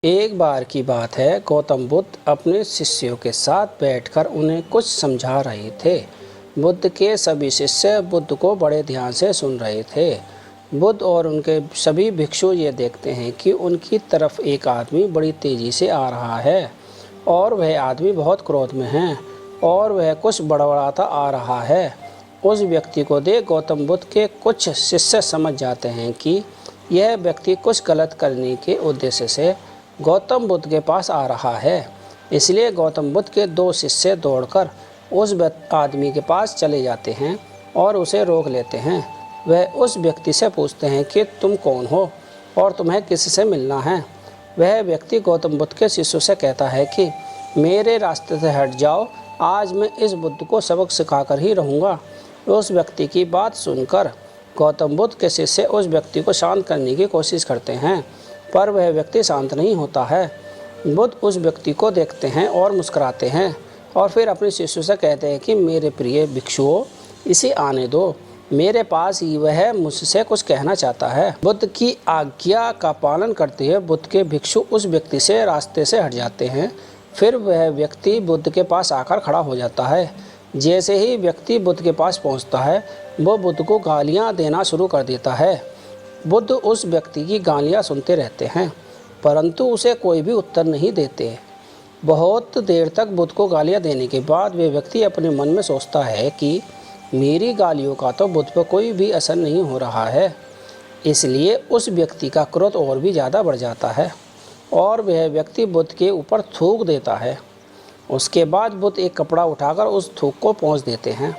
एक बार की बात है, गौतम बुद्ध अपने शिष्यों के साथ बैठकर उन्हें कुछ समझा रहे थे। बुद्ध के सभी शिष्य बुद्ध को बड़े ध्यान से सुन रहे थे। बुद्ध और उनके सभी भिक्षु ये देखते हैं कि उनकी तरफ एक आदमी बड़ी तेजी से आ रहा है और वह आदमी बहुत क्रोध में है और वह कुछ बड़बड़ाता आ रहा है। उस व्यक्ति को देख गौतम बुद्ध के कुछ शिष्य समझ जाते हैं कि यह व्यक्ति कुछ गलत करने के उद्देश्य से गौतम बुद्ध के पास आ रहा है। इसलिए गौतम बुद्ध के दो शिष्य दौड़कर उस आदमी के पास चले जाते हैं और उसे रोक लेते हैं। वह उस व्यक्ति से पूछते हैं कि तुम कौन हो और तुम्हें किससे मिलना है। वह व्यक्ति गौतम बुद्ध के शिष्यों से कहता है कि मेरे रास्ते से हट जाओ, आज मैं इस बुद्ध को सबक सिखाकर ही रहूँगा। उस व्यक्ति की बात सुनकर गौतम बुद्ध के शिष्य उस व्यक्ति को शांत करने की कोशिश करते हैं, पर वह व्यक्ति शांत नहीं होता है। बुद्ध उस व्यक्ति को देखते हैं और मुस्कुराते हैं और फिर अपने शिष्यों से कहते हैं कि मेरे प्रिय भिक्षुओं, इसे आने दो, मेरे पास ही वह मुझसे कुछ कहना चाहता है। बुद्ध की आज्ञा का पालन करते हुए बुद्ध के भिक्षु उस व्यक्ति से रास्ते से हट जाते हैं। फिर वह व्यक्ति बुद्ध के पास आकर खड़ा हो जाता है। जैसे ही व्यक्ति बुद्ध के पास पहुंचता है, वो बुद्ध को गालियां देना शुरू कर देता है। बुद्ध उस व्यक्ति की गालियां सुनते रहते हैं, परंतु उसे कोई भी उत्तर नहीं देते। बहुत देर तक बुद्ध को गालियां देने के बाद वे व्यक्ति अपने मन में सोचता है कि मेरी गालियों का तो बुद्ध पर कोई भी असर नहीं हो रहा है। इसलिए उस व्यक्ति का क्रोध और भी ज़्यादा बढ़ जाता है और वह व्यक्ति बुद्ध के ऊपर थूक देता है। उसके बाद बुद्ध एक कपड़ा उठाकर उस थूक को पोंछ देते हैं।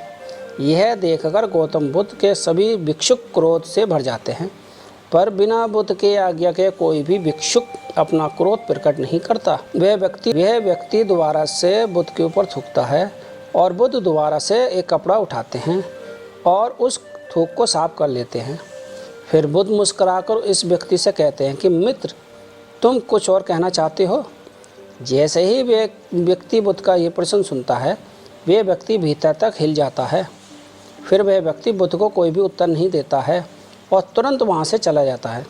यह देखकर गौतम बुद्ध के सभी भिक्षुक क्रोध से भर जाते हैं, पर बिना बुद्ध के आज्ञा के कोई भी भिक्षुक अपना क्रोध प्रकट नहीं करता। वह व्यक्ति दोबारा से बुद्ध के ऊपर थूकता है और बुद्ध दोबारा से एक कपड़ा उठाते हैं और उस थूक को साफ कर लेते हैं। फिर बुद्ध मुस्कुराकर इस व्यक्ति से कहते हैं कि मित्र, तुम कुछ और कहना चाहते हो। जैसे ही वे व्यक्ति बुद्ध का ये प्रश्न सुनता है, वे व्यक्ति भीतर तक हिल जाता है। फिर वह व्यक्ति बुद्ध को कोई भी उत्तर नहीं देता है और तुरंत वहाँ से चला जाता है।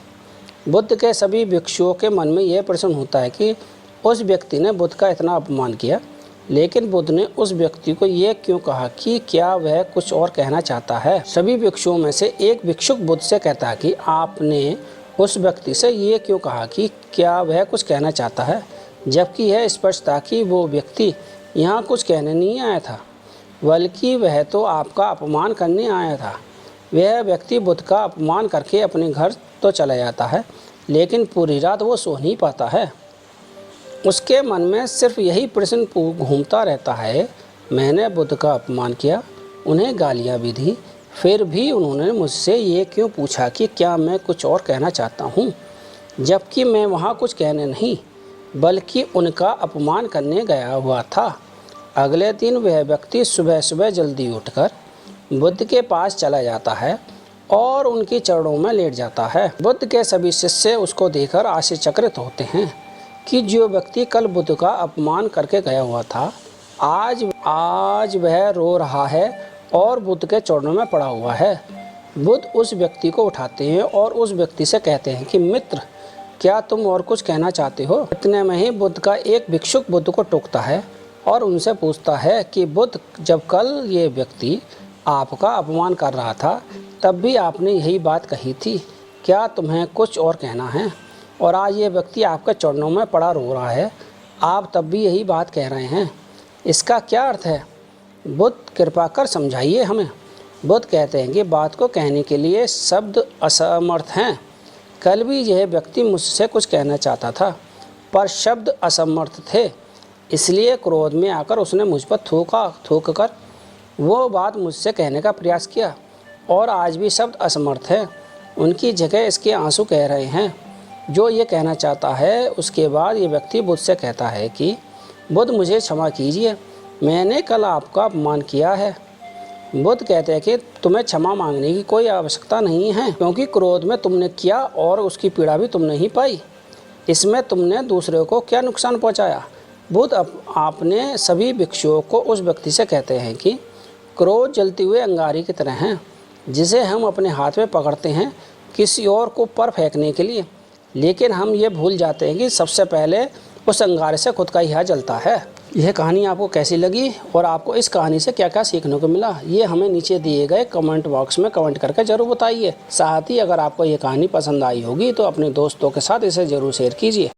बुद्ध के सभी भिक्षुओं के मन में यह प्रश्न होता है कि उस व्यक्ति ने बुद्ध का इतना अपमान किया, लेकिन बुद्ध ने उस व्यक्ति को यह क्यों कहा कि क्या वह कुछ और कहना चाहता है। सभी भिक्षुओं में से एक भिक्षुक बुद्ध से कहता है कि आपने उस व्यक्ति से ये क्यों कहा कि क्या वह कुछ कहना चाहता है, जबकि यह स्पष्ट था कि वो व्यक्ति यहाँ कुछ कहने नहीं आया था, बल्कि वह तो आपका अपमान करने आया था। वह व्यक्ति बुद्ध का अपमान करके अपने घर तो चला जाता है, लेकिन पूरी रात वो सो नहीं पाता है। उसके मन में सिर्फ यही प्रश्न घूमता रहता है, मैंने बुद्ध का अपमान किया, उन्हें गालियाँ भी दी, फिर भी उन्होंने मुझसे ये क्यों पूछा कि क्या मैं कुछ और कहना चाहता हूँ, जबकि मैं वहाँ कुछ कहने नहीं बल्कि उनका अपमान करने गया हुआ था। अगले दिन वह व्यक्ति सुबह सुबह जल्दी उठकर बुद्ध के पास चला जाता है और उनके चरणों में लेट जाता है। बुद्ध के सभी शिष्य उसको देखकर आश्चर्यचकित होते हैं कि जो व्यक्ति कल बुद्ध का अपमान करके गया हुआ था, आज वह रो रहा है और बुद्ध के चरणों में पड़ा हुआ है। बुद्ध उस व्यक्ति को उठाते हैं और उस व्यक्ति से कहते हैं कि मित्र, क्या तुम और कुछ कहना चाहते हो। इतने में ही बुद्ध का एक भिक्षुक बुद्ध को टोकता है और उनसे पूछता है कि बुद्ध, जब कल ये व्यक्ति आपका अपमान कर रहा था तब भी आपने यही बात कही थी, क्या तुम्हें कुछ और कहना है। और आज ये व्यक्ति आपके चरणों में पड़ा रो रहा है, आप तब भी यही बात कह रहे हैं, इसका क्या अर्थ है। बुद्ध, कृपा कर समझाइए हमें। बुद्ध कहते हैं कि बात को कहने के लिए शब्द असमर्थ हैं। कल भी यह व्यक्ति मुझसे कुछ कहना चाहता था, पर शब्द असमर्थ थे, इसलिए क्रोध में आकर उसने मुझ पर थूक कर वो बात मुझसे कहने का प्रयास किया। और आज भी शब्द असमर्थ हैं, उनकी जगह इसके आंसू कह रहे हैं जो ये कहना चाहता है। उसके बाद ये व्यक्ति बुद्ध से कहता है कि बुद्ध, मुझे क्षमा कीजिए, मैंने कल आपका अपमान किया है। बुद्ध कहते हैं कि तुम्हें क्षमा मांगने की कोई आवश्यकता नहीं है, क्योंकि क्रोध में तुमने किया और उसकी पीड़ा भी तुमने ही पाई। इसमें तुमने दूसरे को क्या नुकसान पहुंचाया। बुद्ध आपने सभी भिक्षुओं को उस व्यक्ति से कहते हैं कि क्रोध जलती हुए अंगारी की तरह है, जिसे हम अपने हाथ में पकड़ते हैं किसी और को पर फेंकने के लिए, लेकिन हम ये भूल जाते हैं कि सबसे पहले उस अंगारे से खुद का ही जलता है। यह कहानी आपको कैसी लगी और आपको इस कहानी से क्या क्या सीखने को मिला, ये हमें नीचे दिए गए कमेंट बॉक्स में कमेंट करके ज़रूर बताइए। साथ ही अगर आपको ये कहानी पसंद आई होगी तो अपने दोस्तों के साथ इसे ज़रूर शेयर कीजिए।